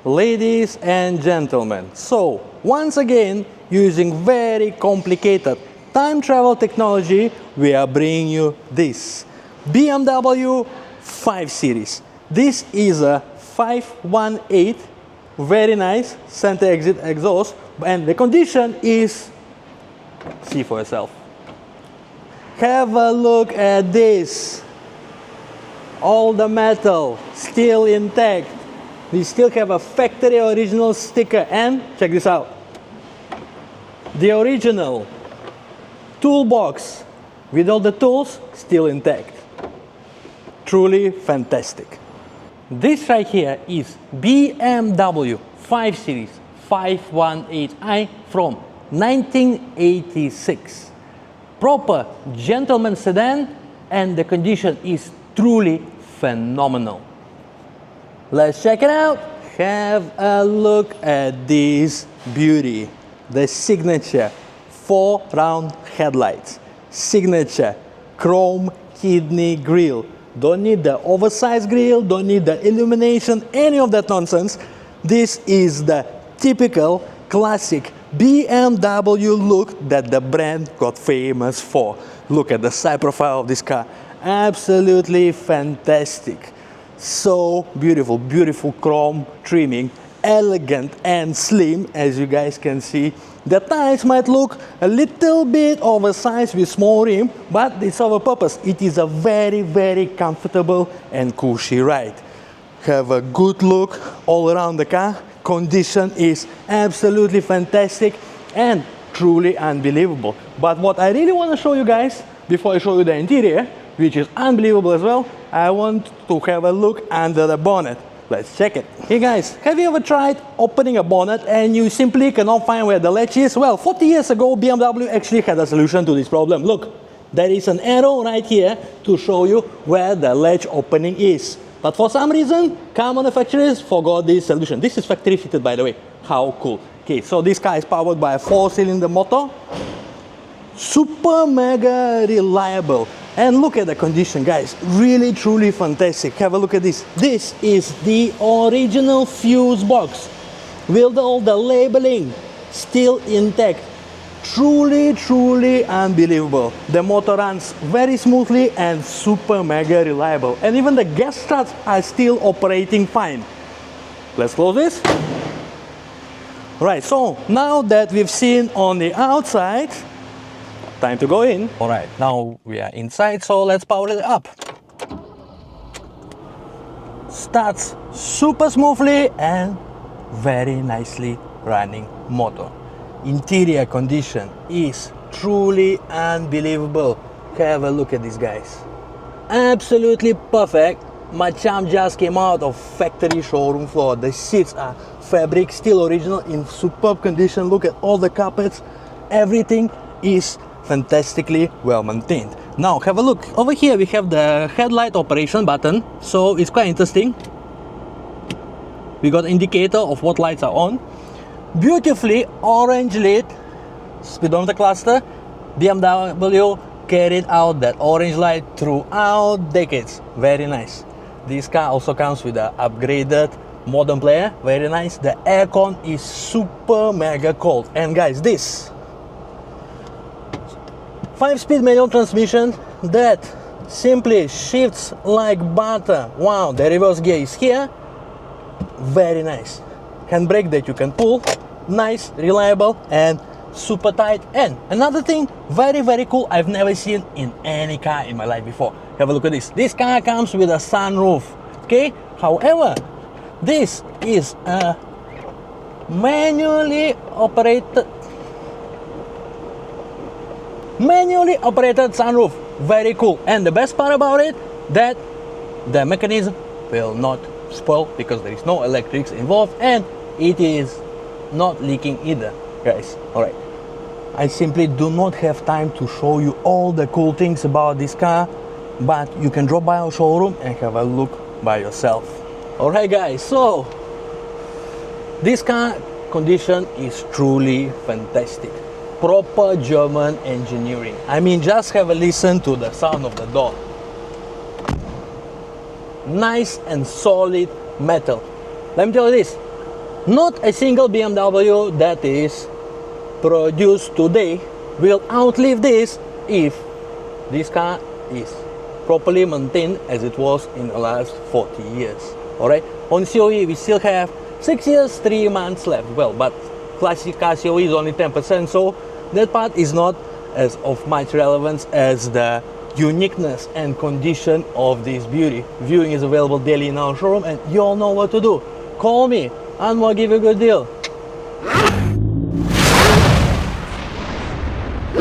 ladies and gentlemen, so once again, using very complicated time travel technology, we are bringing you this BMW 5 Series. This is a 518, very nice center exit exhaust, and the condition is, see for yourself. Have a look at this. All the metal still intact. We still have a factory original sticker, and check this out. The original toolbox with all the tools still intact. Truly fantastic. This right here is BMW 5 Series 518i from 1986. Proper gentleman sedan, and the condition is truly phenomenal. Let's check it out. Have a look at this beauty. The signature 4 round headlights. Signature chrome kidney grille. Don't need the oversized grille, don't need the illumination, any of that nonsense. This is the typical classic BMW look that the brand got famous for. Look at the side profile of this car. Absolutely fantastic. So beautiful, beautiful chrome trimming, elegant and slim, as you guys can see. The tires might look a little bit oversized with small rim, but it's our purpose. It is a very, very comfortable and cushy ride. Have a good look all around the car. Condition is absolutely fantastic and truly unbelievable. But what I really want to show you guys, before I show you the interior, which is unbelievable as well, I want to have a look under the bonnet. Let's check it. Hey guys, have you ever tried opening a bonnet and you simply cannot find where the latch is? Well, 40 years ago, BMW actually had a solution to this problem. Look, there is an arrow right here to show you where the latch opening is. But for some reason, car manufacturers forgot this solution. This is factory fitted, by the way. How cool. Okay, so this car is powered by a 4-cylinder motor. Super mega reliable. And look at the condition, guys. Really, truly fantastic. Have a look at this. This is the original fuse box with all the labeling still intact. Truly, truly unbelievable. The motor runs very smoothly and super mega reliable. And even the gas struts are still operating fine. Let's close this. Right, so now that we've seen on the outside, time to go in. All right, now we are inside, so let's power it up. Starts super smoothly and very nicely running motor. Interior condition is truly unbelievable. Have a look at these guys. Absolutely perfect. My chum just came out of factory showroom floor. The seats are fabric, still original, in superb condition. Look at all the carpets. Everything is fantastically well maintained. Now have a look. Over here we have the headlight operation button. So it's quite interesting. We got an indicator of what lights are on. Beautifully orange lit speedometer cluster. BMW carried out that orange light throughout decades. Very nice. This car also comes with an upgraded modern player. Very nice. The aircon is super mega cold. And guys, this 5-speed manual transmission that simply shifts like butter. Wow, the reverse gear is here. Very nice. Handbrake that you can pull. Nice, reliable, and super tight. And another thing, very, very cool, I've never seen in any car in my life before. Have a look at this. This car comes with a sunroof. Okay? However, this is a manually operated sunroof. Very cool. And the best part about it, that the mechanism will not spoil because there is no electrics involved, and it is not leaking either, guys. All right, I simply do not have time to show you all the cool things about this car, but you can drop by our showroom and have a look by yourself. All right, guys, so this car condition is truly fantastic. Proper German engineering. I mean, just have a listen to the sound of the door. Nice and solid metal. Let me tell you this, Not a single BMW that is produced today will outlive this if this car is properly maintained as it was in the last 40 years. Alright, on COE we still have 6 years, 3 months left. Well, but classic car COE is only 10%, so that part is not as of much relevance as the uniqueness and condition of this beauty. Viewing is available daily in our showroom, and you all know what to do. Call me and we'll give you a good deal.